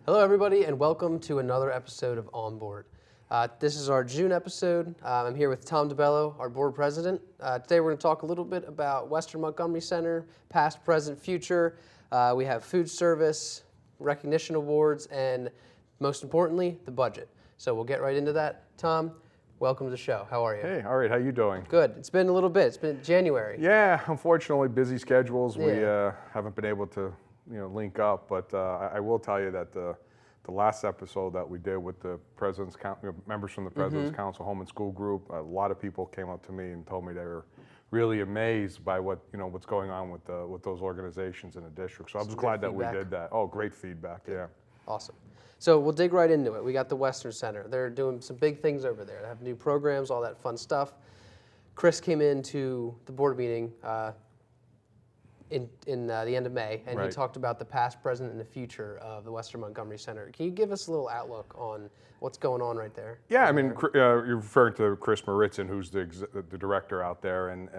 Hello, everybody, and welcome to another episode of On Board. This is our June episode. I'm here with Tom DeBello, our board president. Today we're going to talk a little bit about Western Montgomery Center, past, present, future. We have food service, recognition awards, and most importantly, the budget. So we'll get right into that. Tom, welcome to the show. How are you? Hey, all right, how you doing? Good. It's been a little bit. It's been January. Yeah, unfortunately, busy schedules. Yeah. We haven't been able to, link up. But I will tell you that the last episode that we did with the President's members from the President's Council Home and School Group, a lot of people came up to me and told me they were really amazed by what's going on with those organizations in the district. So I was glad that we did that. Oh, great feedback. Yeah. Awesome. So we'll dig right into it. We got the Western Center. They're doing some big things over there. They have new programs, all that fun stuff. Chris came into the board meeting in the end of May, and he talked about the past, present, and the future of the Western Montgomery Center. Can you give us a little outlook on what's going on right there? Yeah, I mean, you're referring to Chris Maritzin, who's the director out there, and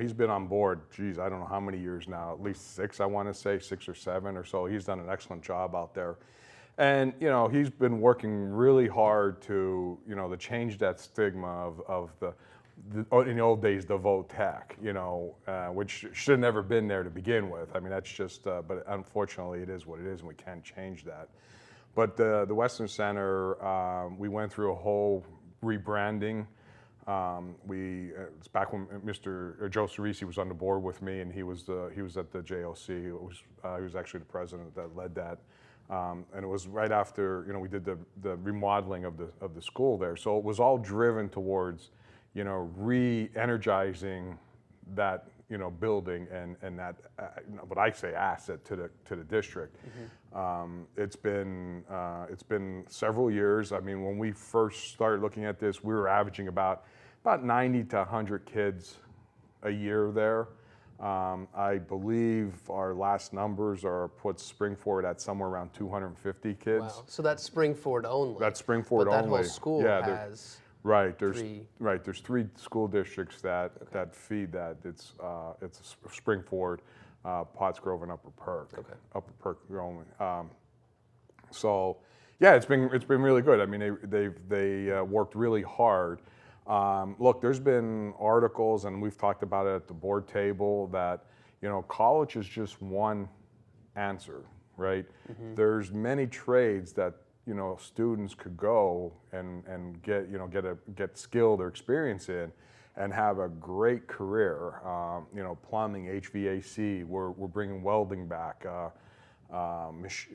he's been on board, geez, I don't know how many years now, at least 6, I want to say, 6 or 7 or so. He's done an excellent job out there. And, he's been working really hard to, to change that stigma of in the old days, the vote tech, which should have never been there to begin with. I mean, that's just, but unfortunately it is what it is, and we can't change that. But the Western Center, we went through a whole rebranding. It's back when Mr. Joe Cerisi was on the board with me, and he was at the JOC. He was actually the president that led that. And it was right after we did the remodeling of the school there. So it was all driven towards re-energizing that building and that what I say asset to the district. It's been several years. I mean, when we first started looking at this, we were averaging about 90 to 100 kids a year there. I believe our last numbers put Springford at somewhere around 250 kids. Wow. So that's Springford only. That's Springford but only. That whole school has. Right. There's 3 school districts that feed that. It's Springford, Pottsgrove, and Upper Perk. Okay. Upper Perk only. So yeah, it's been really good. I mean, they worked really hard. Look, there's been articles, and we've talked about it at the board table, that college is just one answer, right? There's many trades that students could go and get skilled or experience in, and have a great career. Plumbing, HVAC. We're bringing welding back.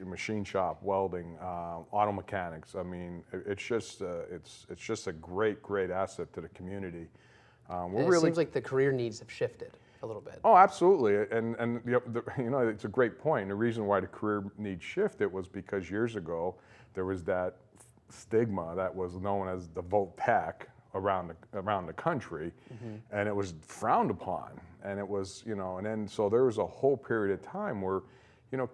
Machine shop, welding, auto mechanics. I mean, it's just a great asset to the community. It seems like the career needs have shifted a little bit. Oh, absolutely, and it's a great point. The reason why the career needs shifted was because years ago there was that stigma that was known as the vote tech around the country, and it was frowned upon, and it was and then so there was a whole period of time where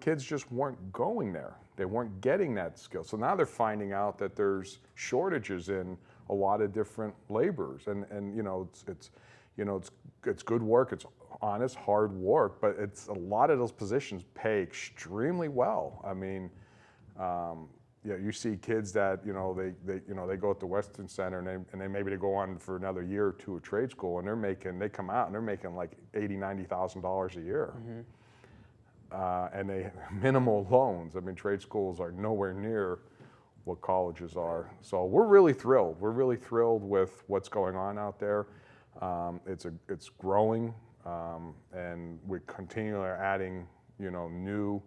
kids just weren't going there. They weren't getting that skill. So now they're finding out that there's shortages in a lot of different laborers, and it's good work. It's honest, hard work, but it's a lot of those positions pay extremely well. I mean, you see kids that they go at the Western Center and they maybe go on for another year or two of trade school, and they come out and they're making like $80,000-$90,000 a year. And they minimal loans. I mean, trade schools are nowhere near what colleges are. So we're really thrilled. We're really thrilled with what's going on out there. It's growing, and we continually are adding new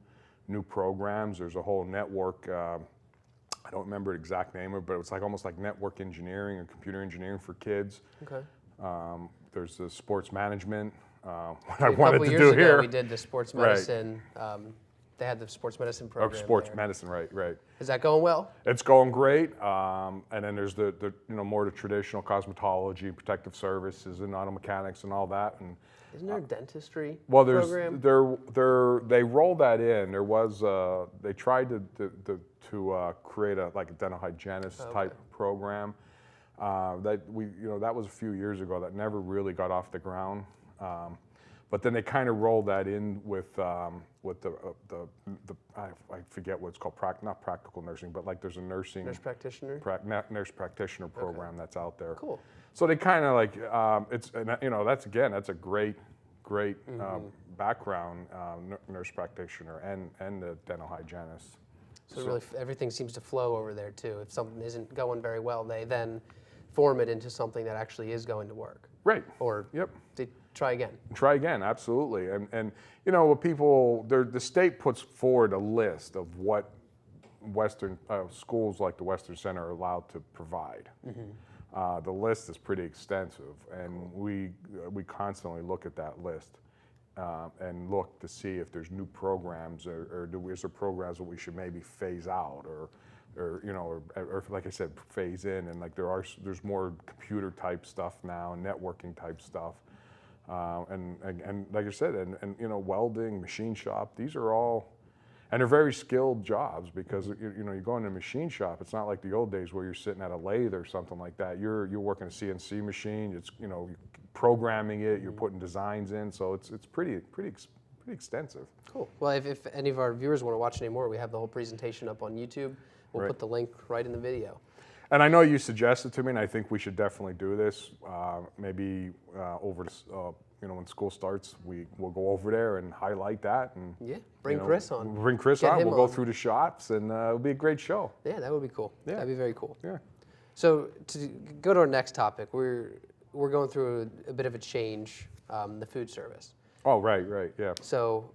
programs. There's a whole network. I don't remember the exact name of it, but it's almost like network engineering or computer engineering for kids. Okay. There's the sports management. What I wanted to do here. A couple years ago, here. we did the sports medicine. They had the sports medicine program. Sports there. medicine, right. Is that going well? It's going great. And then there's the more the traditional cosmetology, protective services, and auto mechanics and all that. And isn't there a dentistry program? Well, they rolled that in. There was they tried to create a dental hygienist type program. That was a few years ago. That never really got off the ground. But then they kind of roll that in with the I forget what it's called, not practical nursing, but like there's a nursing Nurse practitioner. nurse practitioner program that's out there. Cool. So they kind of like that's a great background, nurse practitioner and the dental hygienist. So really, everything seems to flow over there too. If something isn't going very well, they then form it into something that actually is going to work. Right. Or they try again. Try again, absolutely. And what people, the state puts forward a list of what Western schools like the Western Center are allowed to provide. The list is pretty extensive, and we constantly look at that list and look to see if there's new programs or is there programs that we should maybe phase out or like I said, phase in. And like there's more computer type stuff now, networking type stuff. And like I said, and welding, machine shop, these are all, and they're very skilled jobs because you go into a machine shop. It's not like the old days where you're sitting at a lathe or something like that. You're working a CNC machine. It's you're programming it. You're putting designs in. So it's pretty extensive. Cool. Well, if any of our viewers want to watch any more, we have the whole presentation up on YouTube. We'll put the link right in the video. And I know you suggested to me, and I think we should definitely do this. Maybe over, when school starts, we'll go over there and highlight that. And bring Chris on. Bring Chris on. We'll go through the shops, and it'll be a great show. Yeah, that would be cool. Yeah. That'd be very cool. Yeah. So to go to our next topic, we're going through a bit of a change, the food service. Oh, right, yeah. So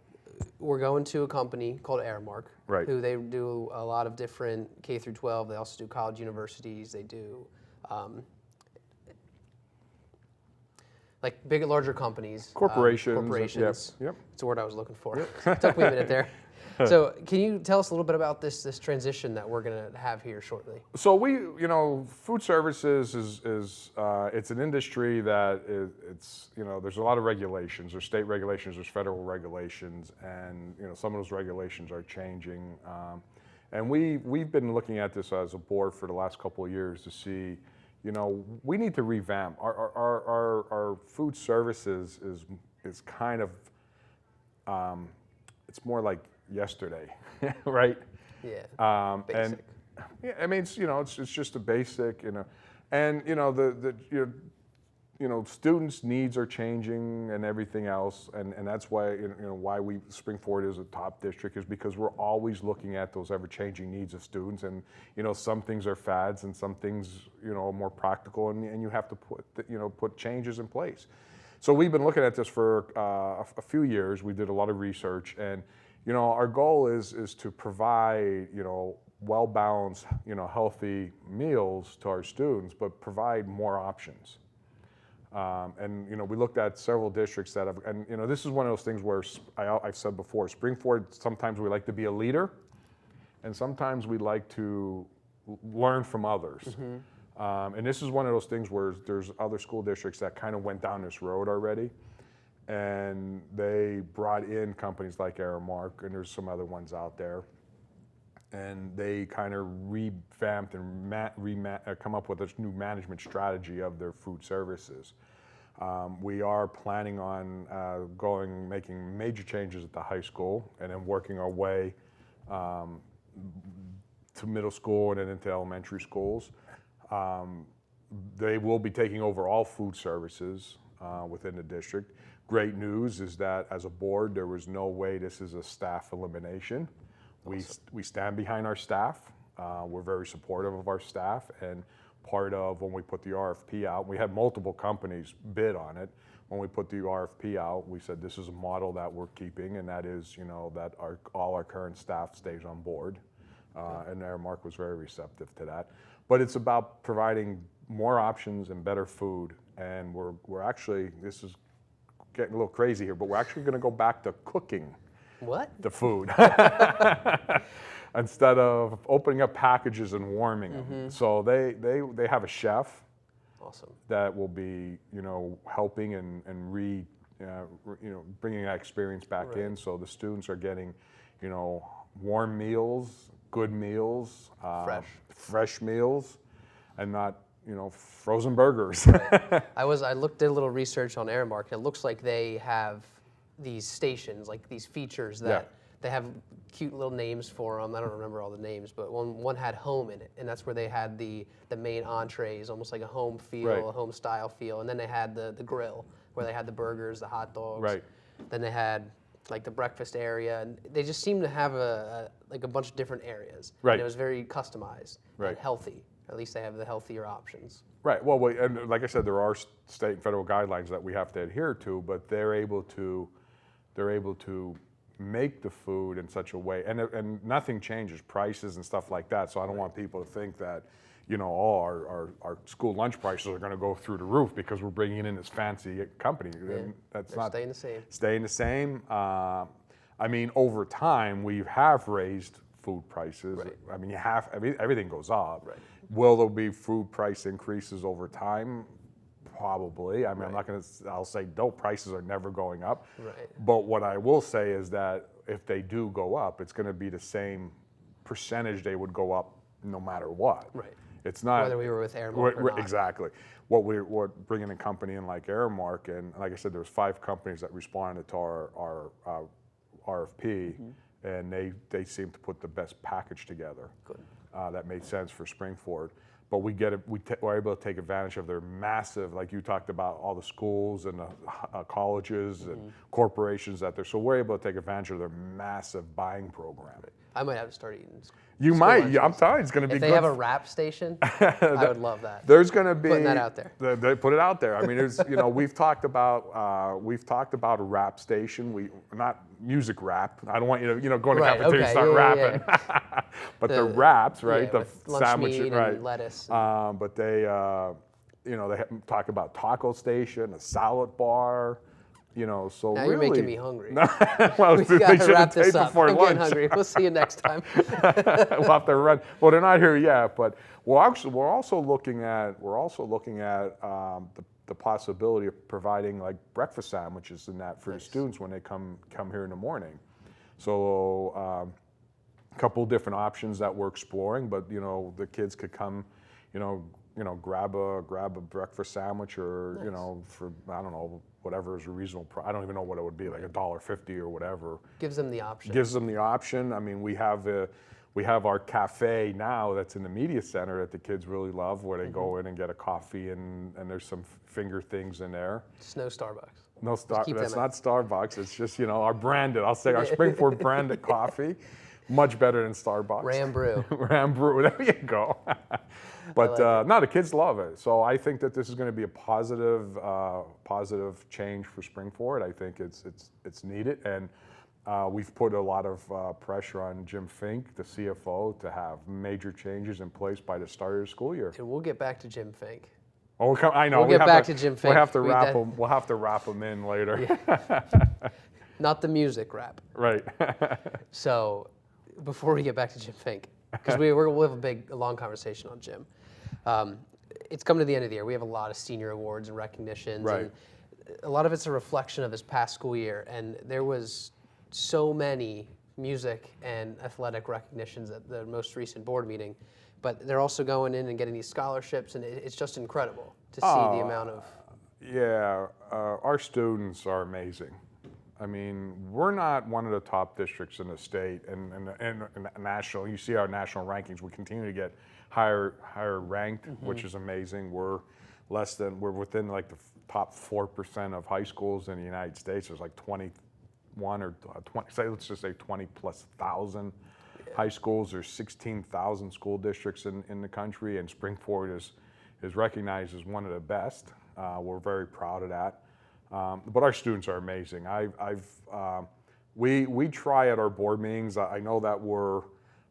we're going to a company called Aramark, right, who they do a lot of different K through 12. They also do college universities. They do like larger companies. Corporations. Yep. That's the word I was looking for. Yep. Took me a minute there. So can you tell us a little bit about this transition that we're going to have here shortly? So food services is it's an industry that it's there's a lot of regulations. There's state regulations, there's federal regulations, and some of those regulations are changing. And we've been looking at this as a board for the last couple of years to see, we need to revamp our food services is kind of it's more like yesterday, right? Yeah. Basic. And yeah, I mean, it's just a basic, and the students' needs are changing and everything else, and that's why why Spring Forward is a top district is because we're always looking at those ever-changing needs of students, and some things are fads and some things are more practical, and you have to put changes in place. So we've been looking at this for a few years. We did a lot of research, and our goal is to provide, well-balanced, healthy meals to our students, but provide more options. And we looked at several districts that have, and this is one of those things where I've said before, Spring Forward, sometimes we like to be a leader, and sometimes we like to learn from others. Mm-hmm. And this is one of those things where there's other school districts that kind of went down this road already. And they brought in companies like Aramark, and there's some other ones out there. And they kind of revamped and come up with this new management strategy of their food services. We are planning on making major changes at the high school, and then working our way to middle school and then into elementary schools. They will be taking over all food services within the district. Great news is that as a board, there was no way this is a staff elimination. Awesome. We stand behind our staff. We're very supportive of our staff, and part of when we put the RFP out, we had multiple companies bid on it. When we put the RFP out, we said this is a model that we're keeping, and that is, that all our current staff stays on board. And Aramark was very receptive to that. But it's about providing more options and better food, and we're actually, this is getting a little crazy here, but we're actually going to go back to cooking the food instead of opening up packages and warming them. Mm-hmm. So they have a chef. Awesome. That will be helping and bringing that experience back in. So the students are getting warm meals, good meals, fresh meals, and not frozen burgers. Right. I did a little research on Aramark, and it looks like they have these stations, like these features that they have cute little names for them. I don't remember all the names, but one had home in it, and that's where they had the main entrees, almost like a home feel, a home style feel. And then they had the grill, where they had the burgers, the hot dogs. Right. Then they had like the breakfast area, and they just seemed to have a bunch of different areas. Right. And it was very customized Right. and healthy. At least they have the healthier options. Right. Well, and like I said, there are state and federal guidelines that we have to adhere to, but they're able to make the food in such a way, and nothing changes prices and stuff like that. So I don't want people to think that, our school lunch prices are going to go through the roof because we're bringing in this fancy company. Yeah. And that's They're not staying the same. Staying the same. I mean, over time, we have raised food prices. Right. I mean, everything goes up. Right. Will there be food price increases over time? Probably. I mean, I'll say no, prices are never going up. Right. But what I will say is that if they do go up, it's going to be the same percentage they would go up no matter what. Right. It's not Whether we were with Airmark or not. Exactly. What bringing a company in like Airmark, and like I said, there's 5 companies that responded to our RFP, and they seem to put the best package together. Good. That made sense for Springford. But we're able to take advantage of their massive, like you talked about, all the schools and the colleges and corporations out there. So we're able to take advantage of their massive buying program. I might have to start eating. You might. Yeah, I'm telling you, it's going to be If good. they have a rap station, I would love that. There's going to be Putting that out there. They put it out there. I mean, there's we've talked about a rap station. Not music rap. I don't want you to go to the cafeteria and start rapping. But the raps, right? Yeah, the lunch sandwich, meat right? And lettuce. But they talk about taco station, a salad bar. So Now really, you're making me hungry. Well, We they got to should wrap have taped this up. before I'm lunch. getting hungry. We'll see you next time. We'll have to run. Well, they're not here yet, but we're also looking at the possibility of providing like breakfast sandwiches and that for the students when they come here in the morning. So a couple different options that we're exploring, but the kids could come, grab a breakfast sandwich or for I don't know, whatever is a reasonable price. I don't even know what it would be, like $1.50 or whatever. Gives them the option. Gives them the option. I mean, we have our cafe now that's in the media center that the kids really love, where they go in and get a coffee and there's some finger things in there. It's no Starbucks. No, that's not out. Starbucks. It's just our branded. I'll say our Springford branded coffee, much better than Starbucks. Ram Brew. Ram Brew. There you go. But no, the kids love it. So I think that this is going to be a positive change for Springford. I think it's needed, and we've put a lot of pressure on Jim Fink, the CFO, to have major changes in place by the start of the school year. And we'll get back to Jim Fink. Oh, I know. We'll get back to Jim Fink. We'll have to wrap him. We'll have to wrap him in later. Yeah. Not the music rap. Right. So, before we get back to Jim Fink, because we'll have a long conversation on Jim. It's coming to the end of the year. We have a lot of senior awards and recognitions. Right. And a lot of it's a reflection of this past school year. And there was so many music and athletic recognitions at the most recent board meeting. But they're also going in and getting these scholarships, and it's just incredible to see the amount of... Yeah, our students are amazing. I mean, we're not one of the top districts in the state and national. You see our national rankings. We continue to get higher ranked, which is amazing. We're within like the top 4% of high schools in the United States. There's like 21 or 20, let's just say 20 plus thousand high schools. There's 16,000 school districts in the country, and Springford is recognized as one of the best. We're very proud of that. But our students are amazing. We try at our board meetings. I know that we're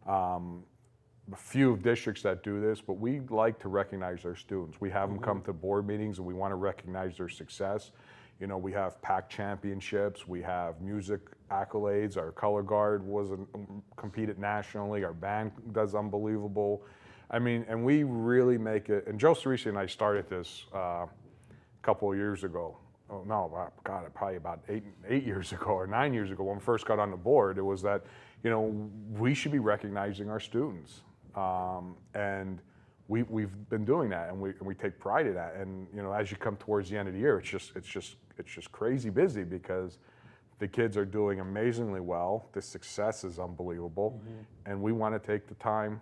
a few districts that do this, but we like to recognize our students. We have them come to board meetings, and we want to recognize their success. We have PAC championships. We have music accolades. Our color guard competed nationally. Our band does unbelievable. I mean, and we really make it. And Joe Cerisi and I started this a couple of years ago. Oh no, God, probably about 8 years ago or 9 years ago when we first got on the board. It was that, we should be recognizing our students, and we've been doing that, and we take pride in that. And as you come towards the end of the year, it's just crazy busy because The kids are doing amazingly well. The success is unbelievable. And we want to take the time.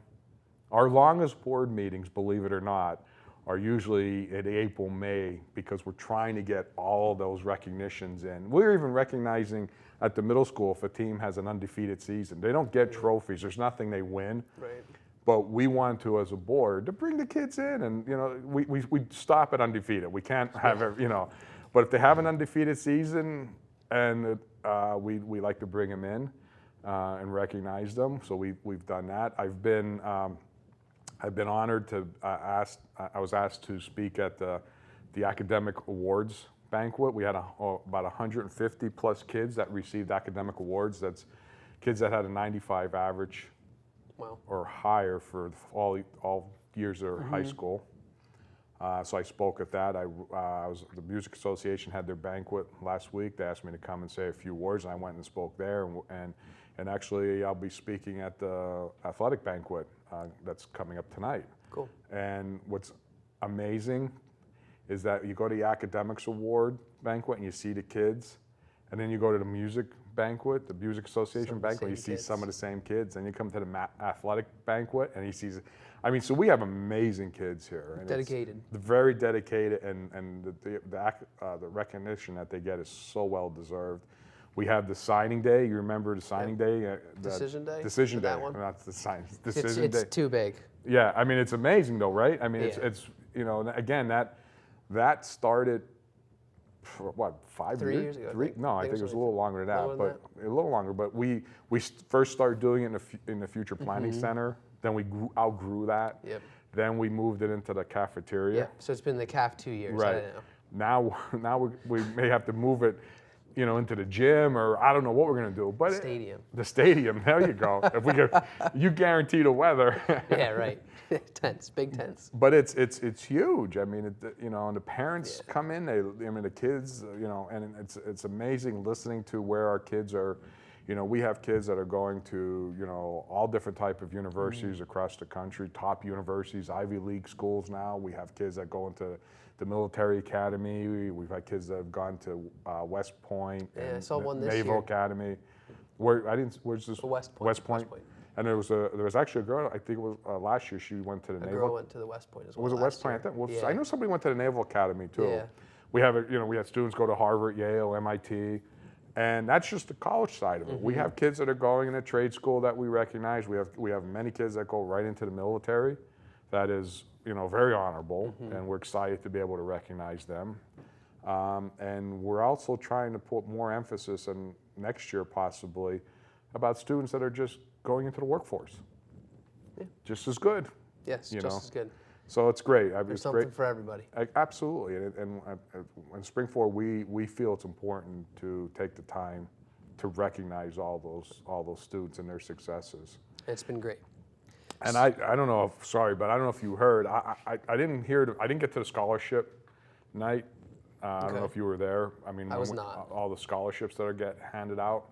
Our longest board meetings, believe it or not, are usually in April, May, because we're trying to get all those recognitions in. We're even recognizing at the middle school if a team has an undefeated season. They don't get trophies. There's nothing they win. Right. But we want to, as a board, to bring the kids in, and we stop at undefeated. We can't have but if they have an undefeated season, and we like to bring them in and recognize them. So we've done that. I've been honored to I was asked to speak at the academic awards banquet. We had about 150 plus kids that received academic awards. That's kids that had a 95 average. Wow. Or higher for all years of high school. So I spoke at that. The Music Association had their banquet last week. They asked me to come and say a few words, and I went and spoke there. And actually, I'll be speaking at the athletic banquet that's coming up tonight. Cool. And what's amazing is that you go to the academics award banquet and you see the kids, and then you go to the music banquet, the Music Association banquet, you see some of the same kids, and you come to the athletic banquet and you see, so we have amazing kids here. And dedicated. Very dedicated, and the recognition that they get is so well deserved. We have the signing day. You remember the signing day? Decision day? Decision day. That one? Not the sign. Decision day. It's too big. Yeah, I mean, it's amazing though, right? I mean, it's again, that started, what, 3 years ago? No, I think it was a little longer than that, a little longer. But we first started doing it in the Future Planning Center. Then we outgrew that. Yep. Then we moved it into the cafeteria. Yeah. So it's been the CAF 2 years. Right. I don't know. Now we may have to move it, into the gym, or I don't know what we're gonna do. But the stadium. There you go. If we could, you guarantee the weather. Yeah. Right. Tents, big tents. But it's huge. I mean, and the parents come in. The kids, and it's amazing listening to where our kids are. We have kids that are going to, all different type of universities across the country, top universities, Ivy League schools now. We have kids that go into the military academy. We've had kids that have gone to West Point. Yeah, I saw one this Naval year. Academy. Where's this? West Point. West Point. And there was actually a girl, I think it was last year, she went to the Naval. A girl went to the West Point as well. Was it West Point? I think. Well, Yeah. I know somebody went to the Naval Academy too. Yeah. We have we had students go to Harvard, Yale, MIT, and that's just the college side of it. We have kids that are going in a trade school that we recognize. We have many kids that go right into the military. That is, very honorable, and we're excited to be able to recognize them. And we're also trying to put more emphasis in next year possibly about students that are just going into the workforce. Yeah. Just as good. Yes, just as good. So it's great. There's it's something great. for everybody. Absolutely, and in Spring Forward, we feel it's important to take the time to recognize all those students and their successes. It's been great. And I don't know if, sorry, but I don't know if you heard. I didn't hear. I didn't get to the scholarship night. I don't know if you were there. I mean, I was not. All the scholarships that get handed out.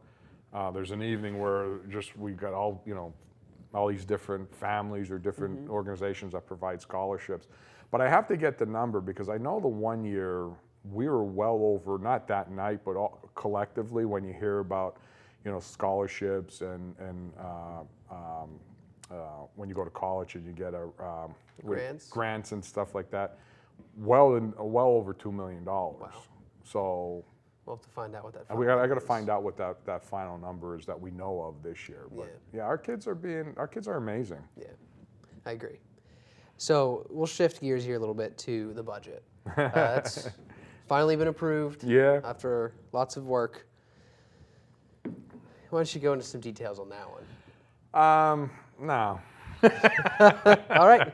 There's an evening where we got all these different families or different organizations that provide scholarships. But I have to get the number because I know the one year we were well over, not that night, but collectively when you hear about, scholarships and when you go to college and you get grants and stuff like that, well over $2 million. Wow. So we'll have to find out what that. I got to find out what that final number is that we know of this year. But yeah, our kids are amazing. Yeah, I agree. So we'll shift gears here a little bit to the budget. That's finally been approved. Yeah. After lots of work. Why don't you go into some details on that one? No. All right.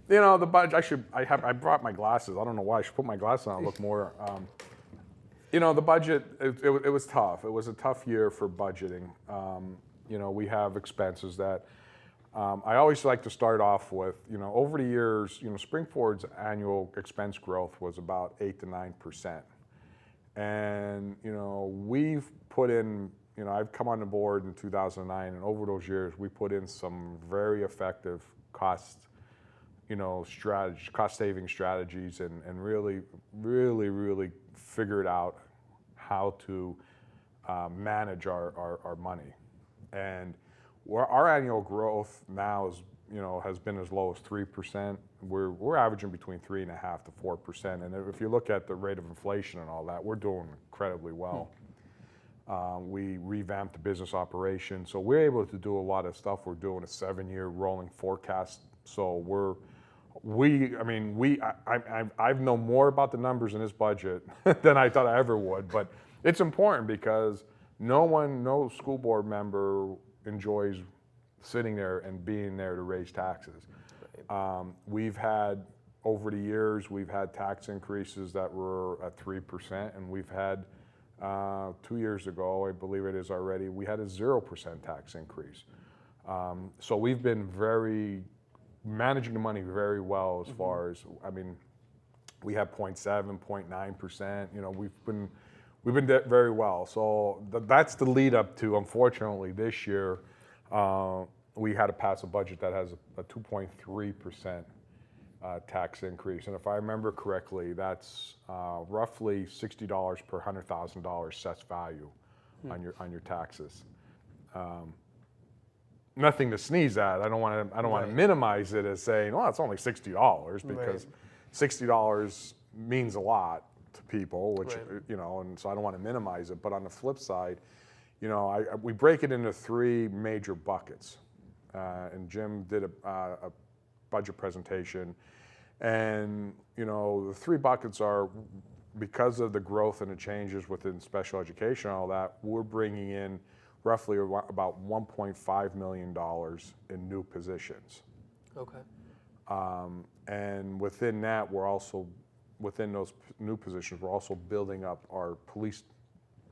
The budget. I brought my glasses. I don't know why. I should put my glasses on and look more. The budget. It was tough. It was a tough year for budgeting. We have expenses that. I always like to start off with. Over the years, Spring Forward's annual expense growth was about 8 to 9%, and we've put in. I've come on the board in 2009, and over those years, we put in some very effective cost-saving strategies, and really, really, really figured out how to manage our money. And our annual growth now is, has been as low as 3%. We're averaging between 3.5% to 4%. And if you look at the rate of inflation and all that, we're doing incredibly well. We revamped the business operation, so we're able to do a lot of stuff. We're doing a 7-year rolling forecast. So I've known more about the numbers in this budget than I thought I ever would. But it's important because no school board member enjoys sitting there and being there to raise taxes. We've had, over the years, we've had tax increases that were at 3%, and we've had 2 years ago, I believe it is already, we had a 0% tax increase. So we've been managing the money very well as far as, we have 0.7, 0.9%, we've been very well. So that's the lead up to, unfortunately, this year, we had to pass a budget that has a 2.3% tax increase. And if I remember correctly, that's roughly $60 per $100,000 assessed value on your taxes. Nothing to sneeze at. I don't want to minimize it as saying, well, it's only $60, because $60 means a lot to people, which and so I don't want to minimize it. But on the flip side, we break it into 3 major buckets. And Jim did a budget presentation, and the 3 buckets are, because of the growth and the changes within special education and all that, we're bringing in roughly about $1.5 million in new positions. Okay. And within that, within those new positions, we're also building up our police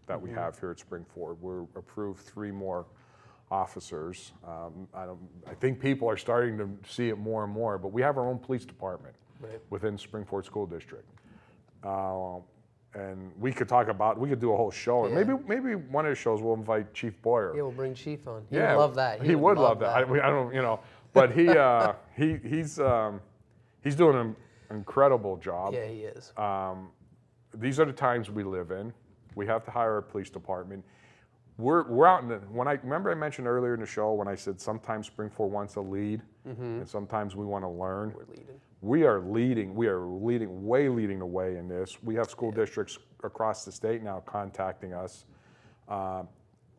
that we have here at Spring-Ford. We're approved 3 more officers. I think people are starting to see it more and more, but we have our own police department within Spring-Ford School District. And we could do a whole show. And maybe one of the shows we'll invite Chief Boyer. Yeah, we'll bring Chief on. He would love that. He would love that. I don't, but he's doing an incredible job. Yeah, he is. These are the times we live in. We have to hire a police department. We're out in remember I mentioned earlier in the show when I said sometimes Spring-Ford wants to lead, and sometimes we want to learn. We're leading. We are leading the way in this. We have school districts across the state now contacting us,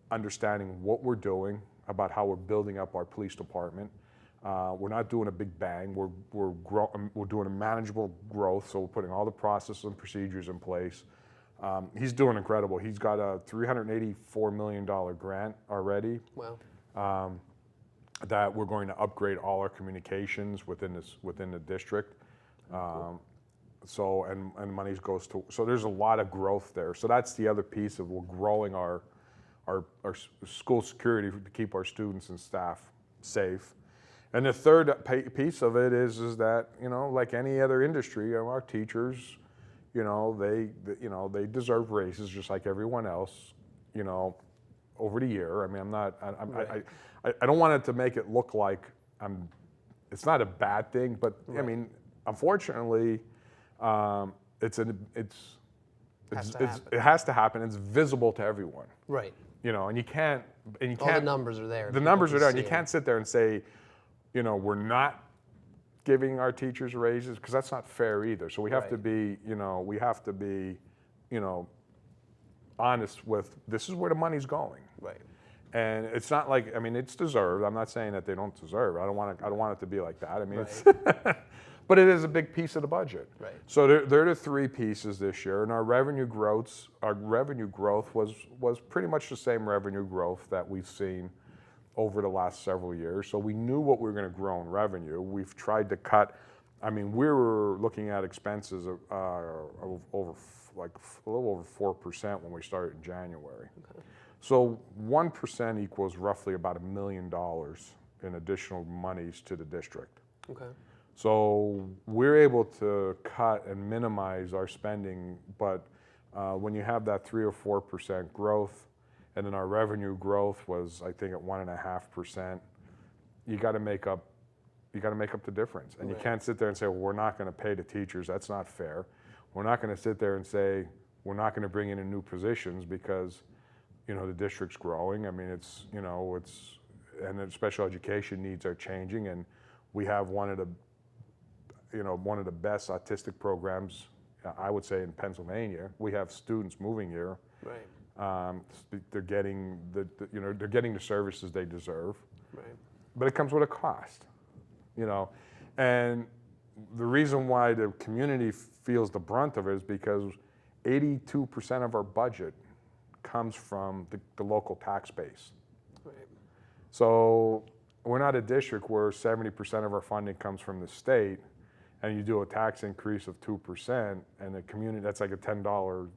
understanding what we're doing, about how we're building up our police department. We're not doing a big bang. We're doing a manageable growth, so we're putting all the processes and procedures in place. He's doing incredible. He's got a $384 million grant already. Wow. That we're going to upgrade all our communications within the district. So money goes to, so there's a lot of growth there. So that's the other piece of, we're growing our school security to keep our students and staff safe. And the third piece of it is that, like any other industry, our teachers, they deserve raises just like everyone else, over the year. I don't want it to make it look like it's not a bad thing, but unfortunately, it has to happen. It's visible to everyone. Right. And you can't. All the numbers are there. The numbers are there, and you can't sit there and say, we're not giving our teachers raises, because that's not fair either. So we have to be, honest with, this is where the money's going. Right. And it's not like, it's deserved. I'm not saying that they don't deserve it. I don't want it to be like that. It's, but it is a big piece of the budget. Right. So they're the 3 pieces this year, and our revenue growth was pretty much the same revenue growth that we've seen over the last several years. So we knew what we were going to grow in revenue. We've tried to cut. We were looking at expenses of over a little over 4% when we started in January. Okay. So 1% equals roughly about $1 million in additional monies to the district. Okay. So we're able to cut and minimize our spending, but when you have that 3 or 4% growth, and then our revenue growth was, I think, at 1.5%, you got to make up the difference. And you can't sit there and say, well, we're not going to pay the teachers. That's not fair. We're not going to sit there and say we're not going to bring in new positions, because the district's growing. I mean, and the special education needs are changing, and we have one of the best autistic programs, I would say, in Pennsylvania. We have students moving here. Right. They're getting they're getting the services they deserve. Right. But it comes with a cost, and the reason why the community feels the brunt of it is because 82% of our budget comes from the local tax base. Right. So we're not a district where 70% of our funding comes from the state, and you do a tax increase of 2%, and the community, that's like a $10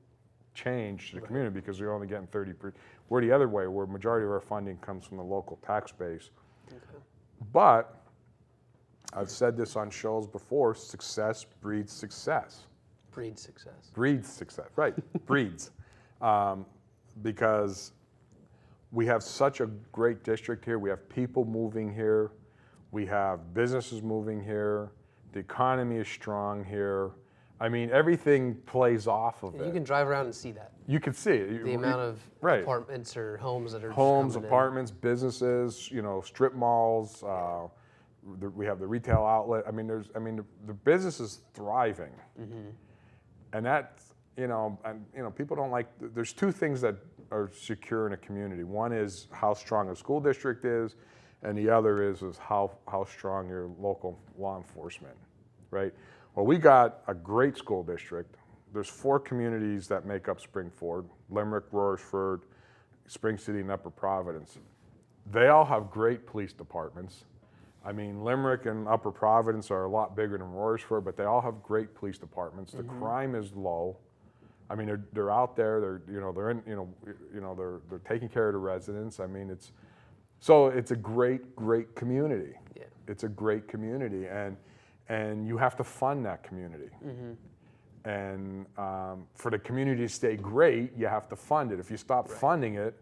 change to the community because you're only getting 30%. We're the other way, where majority of our funding comes from the local tax base. Okay. But I've said this on shows before, success breeds success. Breeds success. Breeds success, right, breeds. Because we have such a great district here. We have people moving here. We have businesses moving here. The economy is strong here. I mean, everything plays off of it. You can drive around and see that. You can see it. The amount of right. apartments or homes that are homes, coming apartments, businesses, strip malls. We have the retail outlet. I mean, the business is thriving, and that's people don't like. There's two things that are secure in a community. One is how strong a school district is, and the other is how strong your local law enforcement, right? Well, we got a great school district. There's 4 communities that make up Springford: Limerick, Royersford, Spring City, and Upper Providence. They all have great police departments. I mean, Limerick and Upper Providence are a lot bigger than Royersford, but they all have great police departments. The crime is low. I mean, they're out there. They're taking care of the residents. I mean, it's a great community. Yeah. It's a great community, and you have to fund that community. And for the community to stay great, you have to fund it. If you stop funding it,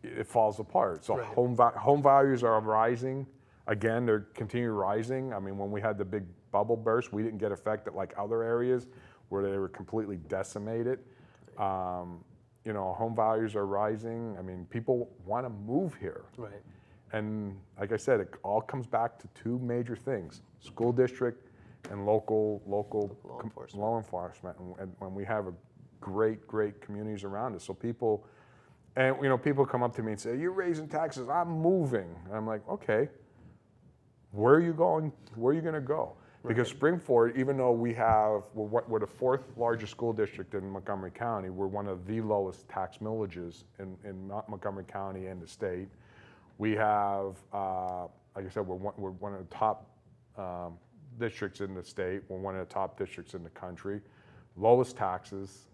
it falls apart. So home values are rising. Again, they're continuing rising. I mean, when we had the big bubble burst, we didn't get affected like other areas where they were completely decimated. Home values are rising. I mean, people want to move here. Right. And like I said, it all comes back to 2 major things: school district and local law enforcement. And when we have a great communities around us. So people come up to me and say, "You're raising taxes, I'm moving." And I'm like, okay, where are you going? Where are you going to go? Because Springford, even though we're the 4th largest school district in Montgomery County, we're one of the lowest tax millages in Montgomery County and the state. We have, like I said, we're one of the top districts in the state. We're one of the top districts in the country. Lowest taxes,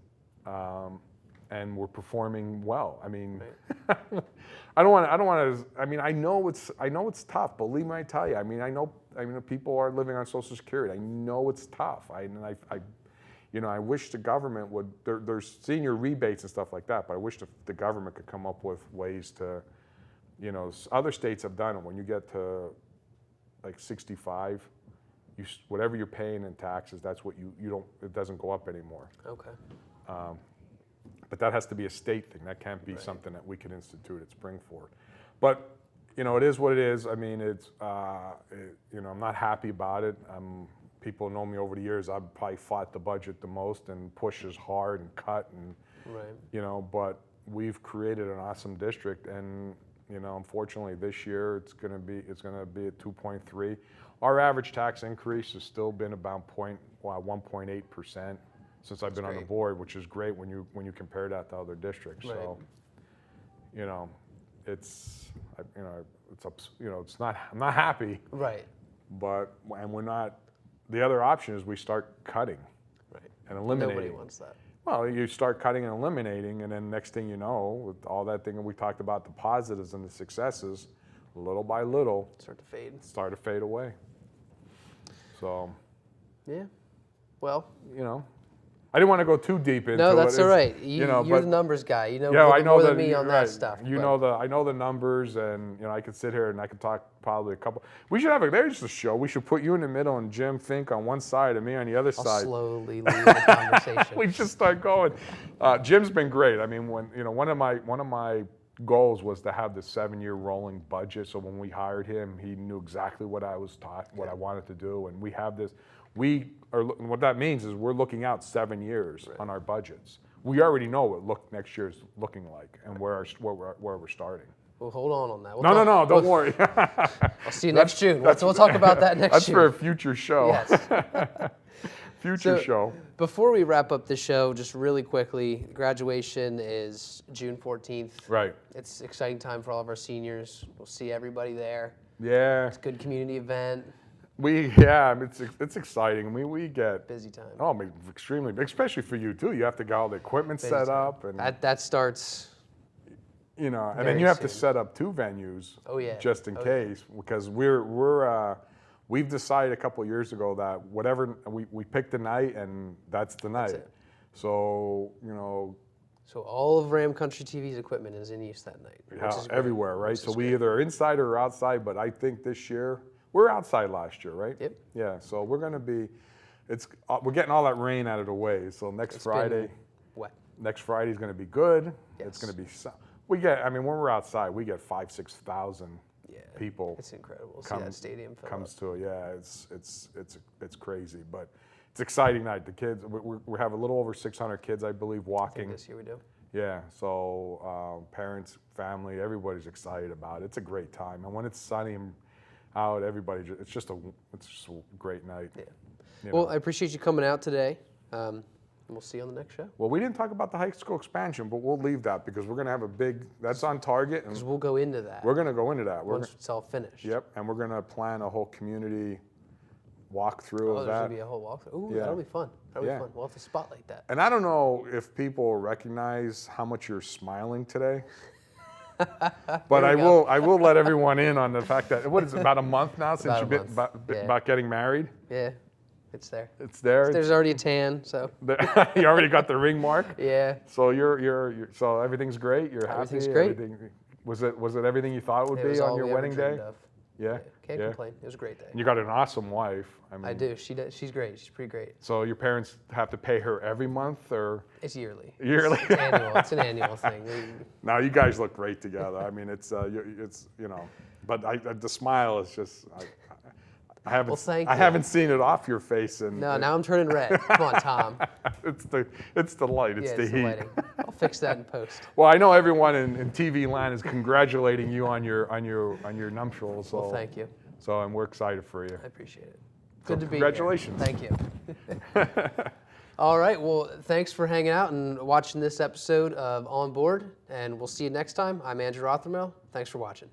and we're performing well. I mean, I don't want to. I mean, I know it's tough. Believe me, I tell you. I mean, I know people are living on Social Security. I know it's tough. I wish the government would. There's senior rebates and stuff like that, but I wish the government could come up with ways to. Other states have done it. When you get to like 65, whatever you're paying in taxes, that's what you don't. It doesn't go up anymore. Okay. But that has to be a state thing. That can't be something that we can institute at Springford. But it is what it is. I mean, I'm not happy about it. People know me over the years. I've probably fought the budget the most and pushed as hard and cut and but we've created an awesome district, and unfortunately this year it's going to be at 2.3. Our average tax increase has still been about 1.8%. Since I've been on the board, which is great when you compare that to other districts. Right. So, it's not. I'm not happy. Right. And we're not. The other option is we start cutting. Right. And eliminating. Nobody wants that. Well, you start cutting and eliminating, and then next thing you know, with all that thing that we talked about, the positives and the successes, little by little, start to fade away. So. Yeah. Well. I didn't want to go too deep into it. No, that's It's, all right. know, You're but, the numbers guy. You know, yeah, a I little know more that than me on that right. stuff. You but- know I know the numbers, and I could sit here and I could talk probably a couple. We should have there's the show. We should put you in the middle and Jim Fink on one side and me on the other I'll side. slowly lead the conversation. We just start going. Jim's been great. I mean, when one of my goals was to have the 7-year rolling budget. So when we hired him, he knew exactly what I was taught, what I wanted to do, and we have this. What that means is we're looking out 7 years on our budgets. We already know what next year's looking like and where we're starting. We'll hold on that. No, don't worry. I'll see you next June. We'll talk about that next That's June. for a future show. Yes. Future show. Before we wrap up the show, just really quickly, graduation is June 14th. Right. It's an exciting time for all of our seniors. We'll see everybody there. Yeah. It's a good community event. It's exciting. We get Busy time. Oh, I mean, extremely, especially for you too. You have to get all the equipment Busy set time. up, and That starts. and then very you have to soon. set up 2 venues. Oh, yeah. Just in Oh, case, because we've decided a couple of years ago that whatever we picked the night, and that's the night. it. So So all of Ram Country TV's equipment is in use that night. Which is great. everywhere, right? Which So is we great. either are inside or outside. But I think this year we're outside last year, right? Yep. Yeah. So we're gonna be. We're getting all that rain out of the way. So It's Friday. been wet. Next Friday's going to be good. Yes. It's going to be. When we're outside, we get 5,000-6,000 Yeah. people. It's incredible. See that stadium fill Comes up. to it. Yeah, it's crazy, but it's an exciting night. The kids, we have a little over 600 kids, I believe, I think walking. this year we do. Yeah, so parents, family, everybody's excited about it. It's a great time, and when it's sunny and out, it's just a great night. Yeah. you Well, know. I appreciate you coming out today. And we'll see you on the next show. Well, we didn't talk about the high school expansion, but we'll leave that because we're going to have a big. That's on target, Because and we'll go into that we're going to go into that. once it's all finished. Yep, and we're going to plan a whole community walkthrough Oh, of there's that. going to be a whole walkthrough. Ooh, Yeah. that'll be fun. That'll Yeah. be fun. We'll have to spotlight that. And I don't know if people recognize how much you're smiling today. But There we go. I will let everyone in on the fact that what is it, about a month now since About you've a been month, yeah. about getting married? Yeah, it's there. It's there. There's already a tan, so You already got the ring mark. yeah. So you're so everything's great. You're happy. Everything's great. Everything, was it everything you thought it would It was be on all your we ever wedding dreamed day? of. Yeah. Can't yeah. complain. It was a great day. And you got an awesome wife. I mean, I do. She's great. She's pretty great. So your parents have to pay her every month or It's yearly. yearly? It's annual. It's an annual thing. Now you guys look great together. I mean, it's but the smile is just. I haven't. Well, thank I you. haven't seen it off your face, and No, now I'm turning red. Come on, Tom. it's the light. It's Yeah, the it's heat. the lighting. I'll fix that in post. Well, I know everyone in TV land is congratulating you on your nuptials. So, Well, thank you. So, and we're excited for you. I appreciate it. So Good to be here. congratulations. Thank you. All right. Well, thanks for hanging out and watching this episode of On Board, and we'll see you next time. I'm Andrew Rothermel. Thanks for watching.